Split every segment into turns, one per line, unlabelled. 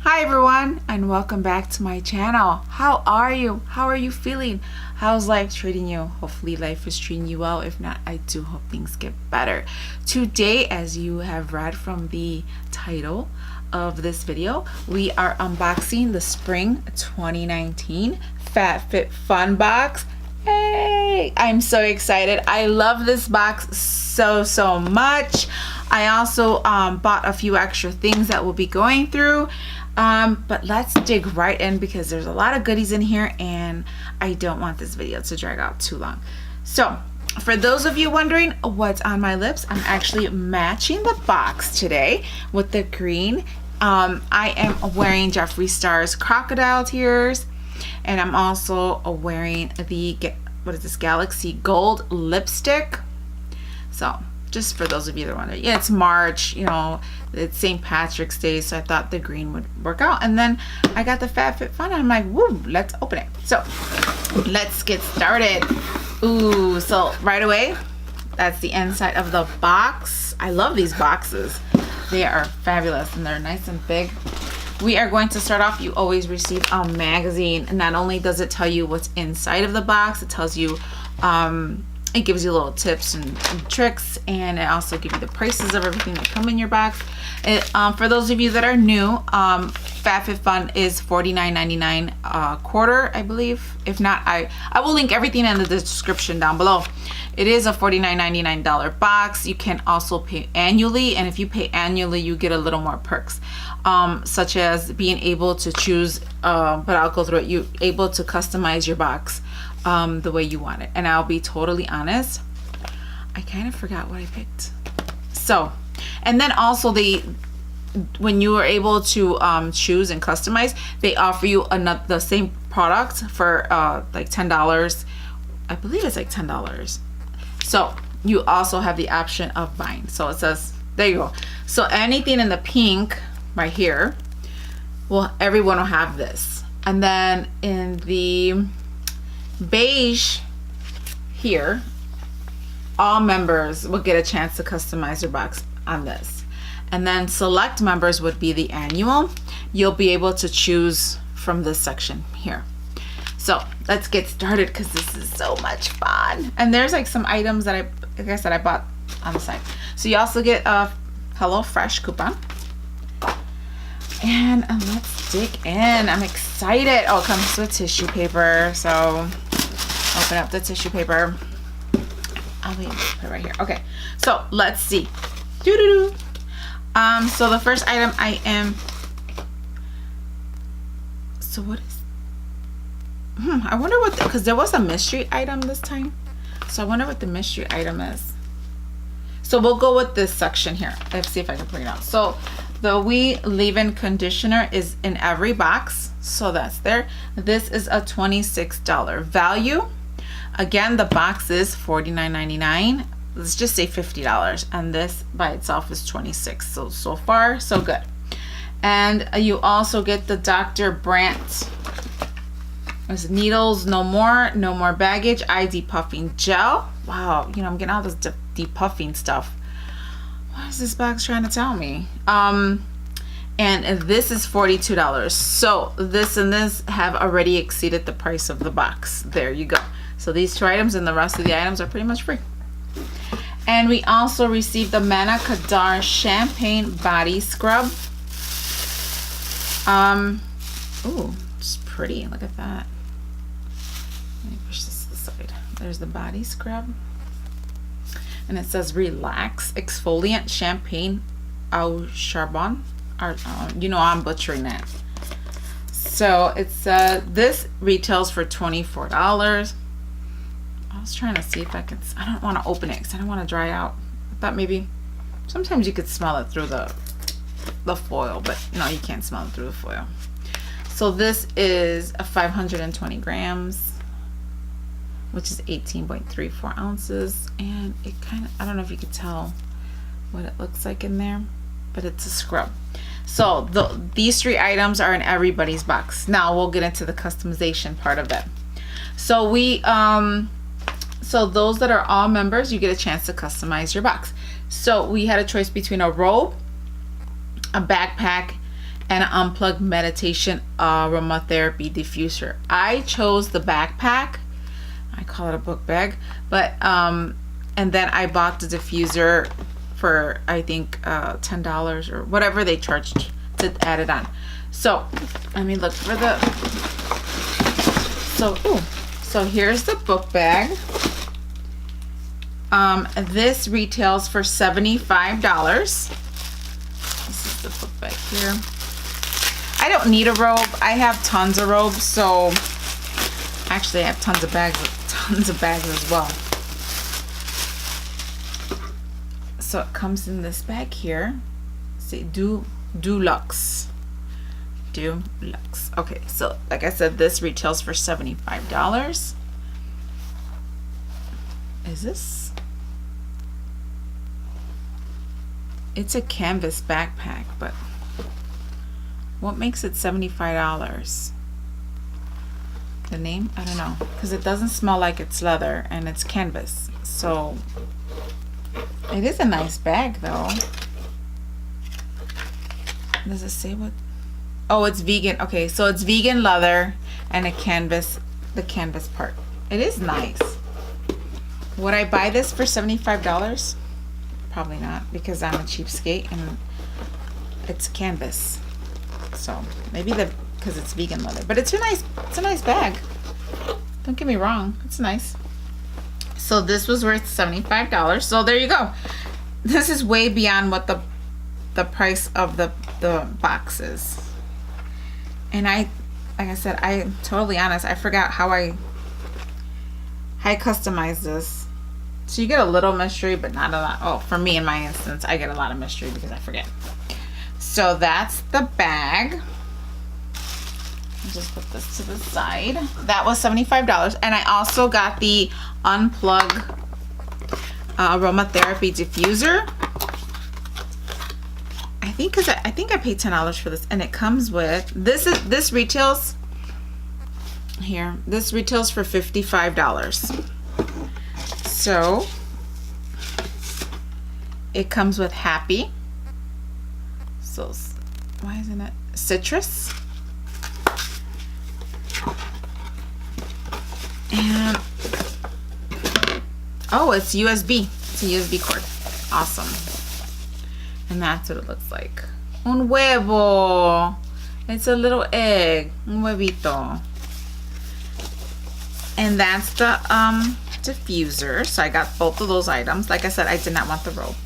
Hi everyone, and welcome back to my channel. How are you? How are you feeling? How's life treating you? Hopefully life is treating you well. If not, I do hope things get better. Today, as you have read from the title of this video, we are unboxing the Spring 2019 FabFitFun box. Hey, I'm so excited. I love this box so much. I also bought a few extra things that we'll be going through. But let's dig right in because there's a lot of goodies in here and I don't want this video to drag out too long. So for those of you wondering what's on my lips, I'm actually matching the box today with the green. I am wearing Jeffree Star's crocodile tears, and I'm also wearing the, what is this, Galaxy Gold lipstick. So just for those of you that are wondering, yeah, it's March, you know, it's St. Patrick's Day, so I thought the green would work out. And then I got the FabFitFun, and I'm like, woo, let's open it. So let's get started. Ooh, so right away, that's the inside of the box. I love these boxes. They are fabulous, and they're nice and big. We are going to start off, you always receive a magazine. And not only does it tell you what's inside of the box, it tells you, it gives you little tips and tricks, and it also gives you the prices of everything that come in your box. For those of you that are new, FabFitFun is $49.99 a quarter, I believe. If not, I will link everything in the description down below. It is a $49.99 box. You can also pay annually, and if you pay annually, you get a little more perks, such as being able to choose, but I'll go through it, you're able to customize your box the way you want it. And I'll be totally honest, I kind of forgot what I picked. So, and then also when you are able to choose and customize, they offer you the same product for like $10. I believe it's like $10. So you also have the option of buying. So it says, there you go. So anything in the pink right here, well, everyone will have this. And then in the beige here, all members will get a chance to customize your box on this. And then select members would be the annual. You'll be able to choose from this section here. So let's get started because this is so much fun. And there's like some items that like I said, I bought on the side. So you also get a HelloFresh coupon. And let's dig in. I'm excited. Oh, it comes with tissue paper. So open up the tissue paper. I'll put it right here. Okay, so let's see. So the first item so what is, I wonder what, because there was a mystery item this time. So I wonder what the mystery item is. So we'll go with this section here. Let's see if I can bring it out. So the We Leave-In Conditioner is in every box. So that's there. This is a $26 value. Again, the box is $49.99. Let's just say $50, and this by itself is $26. So far so good. And you also get the Dr. Brandt needles, no more baggage, eye depuffing gel. Wow, you know, I'm getting all this depuffing stuff. What is this box trying to tell me? And this is $42. So this and this have already exceeded the price of the box. There you go. So these two items and the rest of the items are pretty much free. And we also received the Mana Kadar Champagne Body Scrub. Ooh, it's pretty. Look at that. Let me push this to the side. There's the body scrub. And it says Relax Exfoliant Champagne Au Charbon. You know I'm butchering that. So it's this retails for $24. I was trying to see if I could, I don't want to open it because I don't want to dry out. I thought maybe sometimes you could smell it through the foil, but no, you can't smell it through the foil. So this is a 520 grams, which is 18.34 ounces. And it kind of, I don't know if you could tell what it looks like in there, but it's a scrub. So these three items are in everybody's box. Now we'll get into the customization part of it. So so those that are all members, you get a chance to customize your box. So we had a choice between a robe, a backpack, and an unplugged meditation aromatherapy diffuser. I chose the backpack. I call it a book bag, but and then I bought the diffuser for I think $10 or whatever they charged to add it on. So let me look for the so here's the book bag. This retails for $75. This is the book bag here. I don't need a robe. I have tons of robes, so actually I have tons of bags as well. So it comes in this bag here. See, Dulux. Okay, so like I said, this retails for $75. Is this? It's a canvas backpack, but what makes it $75? The name? I don't know, because it doesn't smell like it's leather and it's canvas. So it is a nice bag though. Does it say what? Oh, it's vegan. Okay, so it's vegan leather and a canvas, the canvas part. It is nice. Would I buy this for $75? Probably not, because I'm a cheapskate and it's canvas. So maybe because it's vegan leather, but it's a nice bag. Don't get me wrong, it's nice. So this was worth $75. So there you go. This is way beyond what the price of the box is. And like I said, I'm totally honest. I forgot how I customized this. So you get a little mystery, but not a lot. Oh, for me in my instance, I get a lot of mystery because I forget. So that's the bag. I'll just put this to the side. That was $75. And I also got the unplug aromatherapy diffuser. I think I paid $10 for this, and it comes with this retails here. This retails for $55. So it comes with Happy. So why isn't it citrus? And oh, it's USB. It's a USB cord. Awesome. And that's what it looks like. Un huevo. It's a little egg. Un huevito. And that's the diffuser. So I got both of those items. Like I said, I did not want the robe.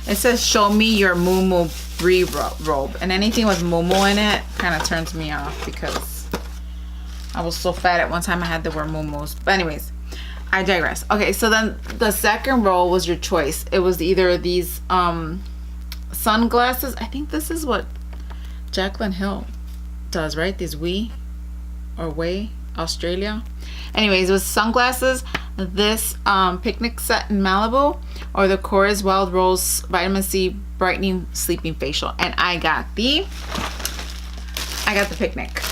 It says show me your moo brie robe. And anything with moo in it kind of turns me off because I was so fat at one time I had to wear moo-moos. But anyways, I digress. Okay, so then the second roll was your choice. It was either these sunglasses. I think this is what Jaclyn Hill does, right? These Way Australia. Anyways, it was sunglasses, this picnic set in Malibu, or the Cora's Wild Rose Vitamin C Brightening Sleeping Facial. And I got the picnic.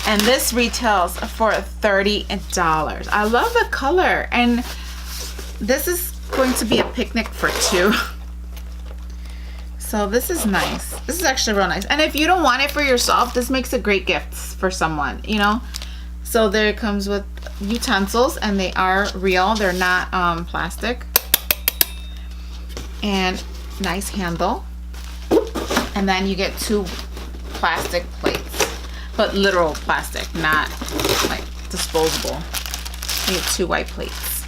And this retails for $30. I love the color. And this is going to be a picnic for two. So this is nice. This is actually real nice. And if you don't want it for yourself, this makes a great gift for someone, you know. So there it comes with utensils, and they are real. They're not plastic. And nice handle. And then you get two plastic plates, but literal plastic, not like disposable. You get two white plates.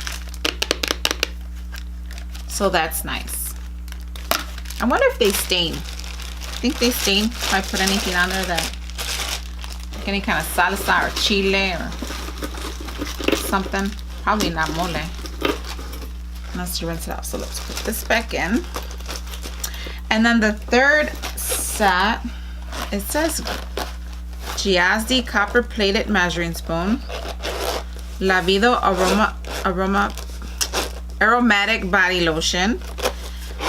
So that's nice. I wonder if they stain. I think they stain if I put anything on there that, like any kind of salsa or chile or something. Probably not mole. Unless you rinse it out. So let's put this back in. And then the third set, it says Giazzi copper plated measuring spoon, Lavido aromatic body lotion,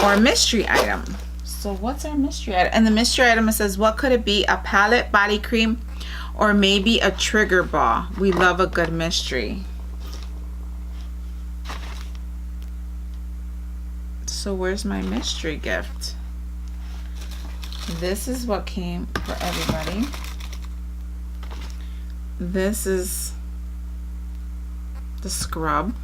or mystery item. So what's our mystery item? And the mystery item, it says, what could it be? A palette body cream, or maybe a trigger ball. We love a good mystery. So where's my mystery gift? This is what came for everybody. This is the scrub.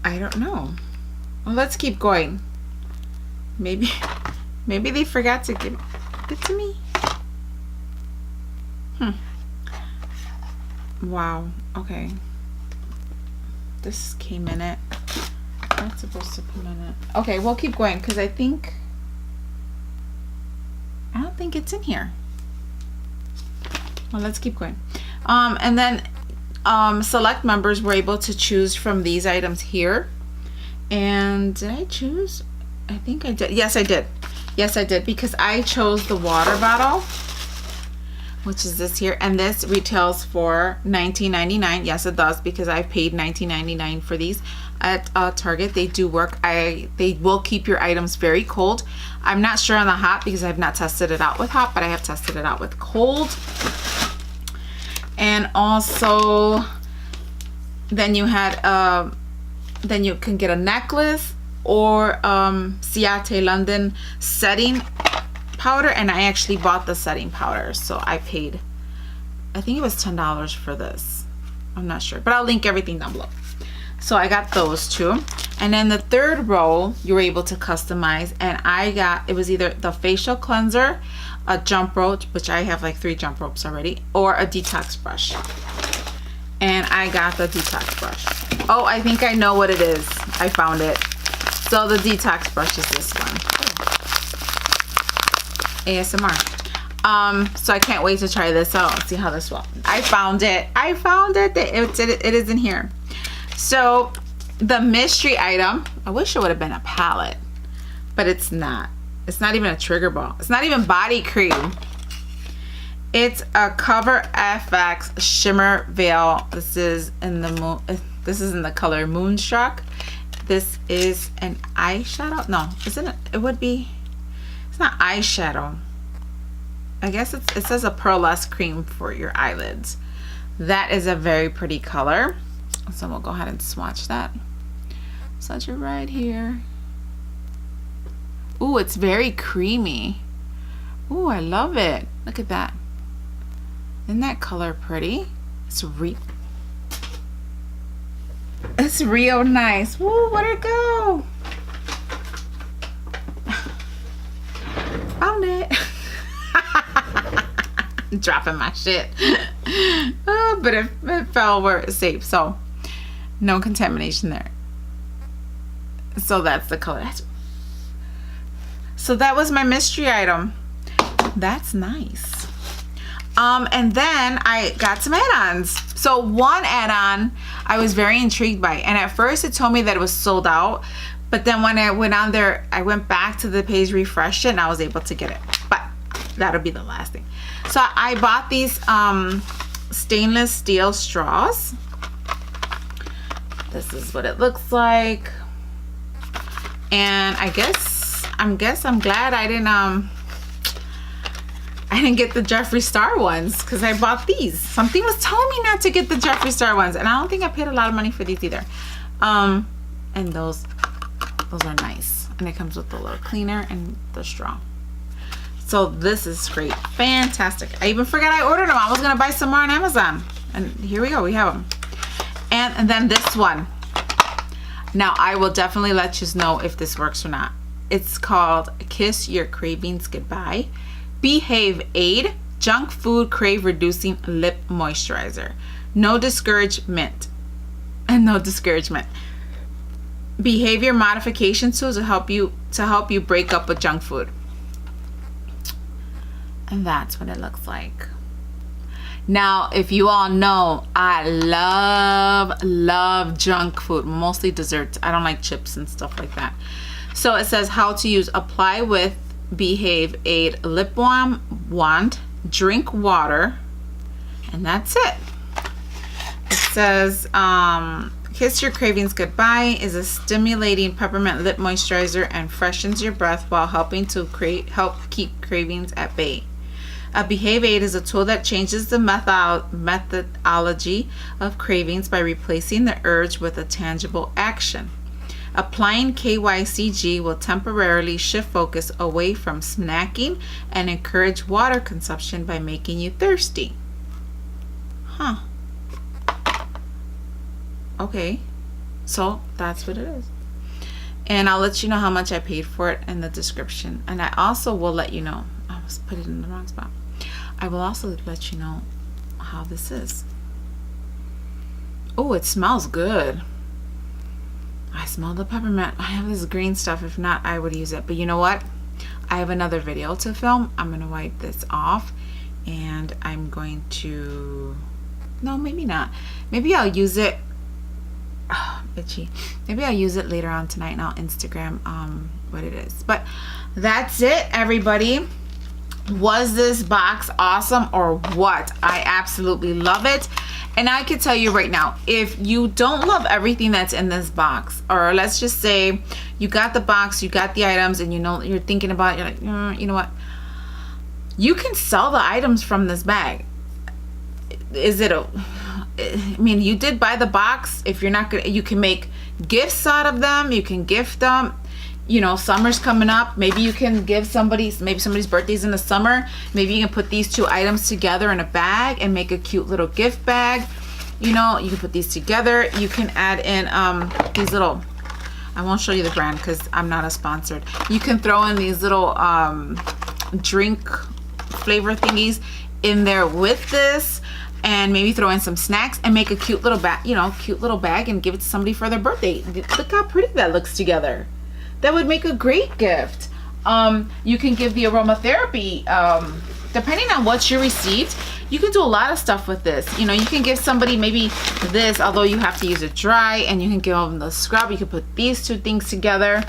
I don't know. Well, let's keep going. Maybe they forgot to give it to me. Wow. Okay. This came in it. That's supposed to come in it. Okay, we'll keep going because I don't think it's in here. Well, let's keep going. And then select members were able to choose from these items here. And did I choose? I think I did. Yes, I did. Yes, I did, because I chose the water bottle, which is this here, and this retails for $19.99. Yes, it does, because I paid $19.99 for these at Target. They do work. They will keep your items very cold. I'm not sure on the hot because I've not tested it out with hot, but I have tested it out with cold. And also, then you had then you can get a necklace or Ciate London setting powder, and I actually bought the setting powder, so I paid, I think it was $10 for this. I'm not sure, but I'll link everything down below. So I got those two. And then the third row you were able to customize, and I got, it was either the facial cleanser, a jump rope, which I have like 3 jump ropes already, or a detox brush. And I got the detox brush. Oh, I think I know what it is. I found it. So the detox brush is this one. ASMR. So I can't wait to try this out and see how this will. I found it. I found it. It is in here. So the mystery item, I wish it would have been a palette, but it's not. It's not even a trigger ball. It's not even body cream. It's a Cover FX Shimmer Veil. This is in the color Moonstruck. This is an eyeshadow. No, isn't it? It would be. It's not eyeshadow. I guess it says a pearlescent cream for your eyelids. That is a very pretty color. So we'll go ahead and swatch that. Swatch it right here. Ooh, it's very creamy. Ooh, I love it. Look at that. Isn't that color pretty? It's real nice. Woo, where'd it go? Found it. Dropping my shit. Oh, but it fell where it's safe, so no contamination there. So that's the color. So that was my mystery item. That's nice. And then I got some add-ons. So one add-on I was very intrigued by, and at first it told me that it was sold out, but then when I went on there, I went back to the page, refreshed it, and I was able to get it. But that'll be the last thing. So I bought these stainless steel straws. This is what it looks like. And I'm glad I didn't get the Jeffree Star ones, because I bought these. Something was telling me not to get the Jeffree Star ones, and I don't think I paid a lot of money for these either. And those are nice, and it comes with the little cleaner and the straw. So this is great. Fantastic. I even forgot I ordered them. I was gonna buy some more on Amazon, and here we go, we have them. And then this one. Now I will definitely let you know if this works or not. It's called Kiss Your Cravings Goodbye Behave Aid Junk Food Crave Reducing Lip Moisturizer. No discouragement. And no discouragement. Behavior modification tools to help you break up with junk food. And that's what it looks like. Now, if you all know, I love junk food, mostly desserts. I don't like chips and stuff like that. So it says how to use apply with Behave Aid lip balm wand, drink water, and that's it. It says Kiss Your Cravings Goodbye is a stimulating peppermint lip moisturizer and freshens your breath while helping to help keep cravings at bay. A Behave Aid is a tool that changes the methodology of cravings by replacing the urge with a tangible action. Applying KYCG will temporarily shift focus away from snacking and encourage water consumption by making you thirsty. Huh. Okay. So that's what it is. And I'll let you know how much I paid for it in the description. And I also will let you know. I was put it in the wrong spot. I will also let you know how this is. Oh, it smells good. I smell the peppermint. I have this green stuff. If not, I would use it. But you know what? I have another video to film. I'm going to wipe this off. And I'm going to... No, maybe not. Maybe I'll use it... Oh, itchy. Maybe I'll use it later on tonight and I'll Instagram what it is. But that's it, everybody. Was this box awesome or what? I absolutely love it. And I can tell you right now, if you don't love everything that's in this box, or let's just say you got the box, you got the items, and you know you're thinking about it, you're like, you know what? You can sell the items from this bag. Is it a... I mean, you did buy the box. If you're not gonna, you can make gifts out of them. You can gift them. You know, summer's coming up. Maybe you can give somebody, maybe somebody's birthday's in the summer. Maybe you can put these two items together in a bag and make a cute little gift bag. You know, you can put these together. You can add in these little, I won't show you the brand because I'm not a sponsored. You can throw in these little drink flavor thingies in there with this. And maybe throw in some snacks and make a cute little bag, you know, cute little bag and give it to somebody for their birthday. Look how pretty that looks together. That would make a great gift. You can give the aromatherapy, depending on what you received, you can do a lot of stuff with this. You know, you can give somebody maybe this, although you have to use it dry, and you can give them the scrub. You can put these two things together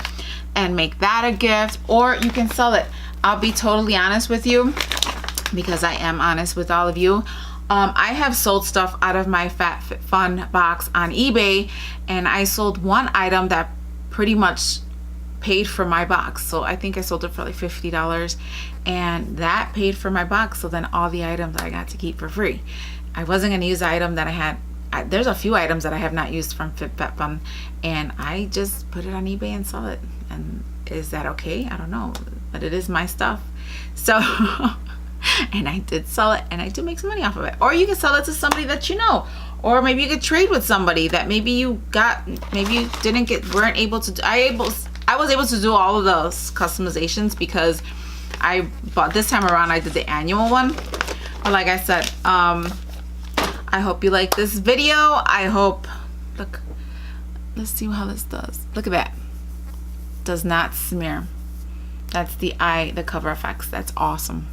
and make that a gift, or you can sell it. I'll be totally honest with you, because I am honest with all of you. I have sold stuff out of my FabFitFun box on eBay, and I sold one item that pretty much paid for my box. So I think I sold it for like $50, and that paid for my box. So then all the items I got to keep for free. I wasn't going to use the item that I had. There's a few items that I have not used from FabFitFun, and I just put it on eBay and sell it. And is that okay? I don't know, but it is my stuff. So... and I did sell it, and I did make some money off of it. Or you can sell it to somebody that you know, or maybe you could trade with somebody that maybe you got, maybe you weren't able to do. I was able to do all of those customizations because I bought, this time around I did the annual one. But like I said, I hope you like this video. I hope, look, let's see how this does. Look at that. Does not smear. That's the cover effects. That's awesome.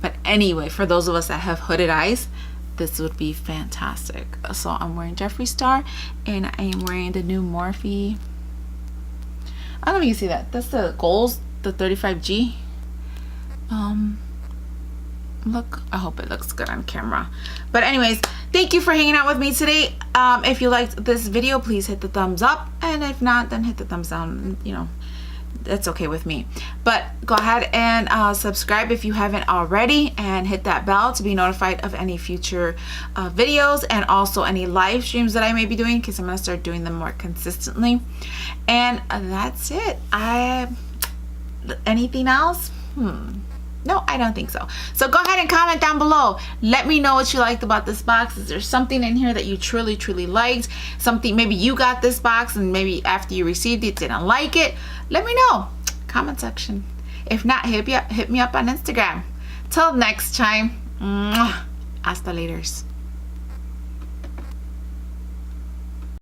But anyway, for those of us that have hooded eyes, this would be fantastic. So I'm wearing Jeffree Star, and I am wearing the new Morphe. I don't know if you can see that. That's the goals, the 35G. Look, I hope it looks good on camera. But anyways, thank you for hanging out with me today. If you liked this video, please hit the thumbs up, and if not, then hit the thumbs down. You know, that's okay with me. But go ahead and subscribe if you haven't already, and hit that bell to be notified of any future videos, and also any live streams that I may be doing, because I'm gonna start doing them more consistently. And that's it. Anything else? No, I don't think so. So go ahead and comment down below. Let me know what you liked about this box. Is there something in here that you truly liked? Something, maybe you got this box and maybe after you received it didn't like it. Let me know. Comment section. If not, hit me up on Instagram. Till next time. Hasta laters.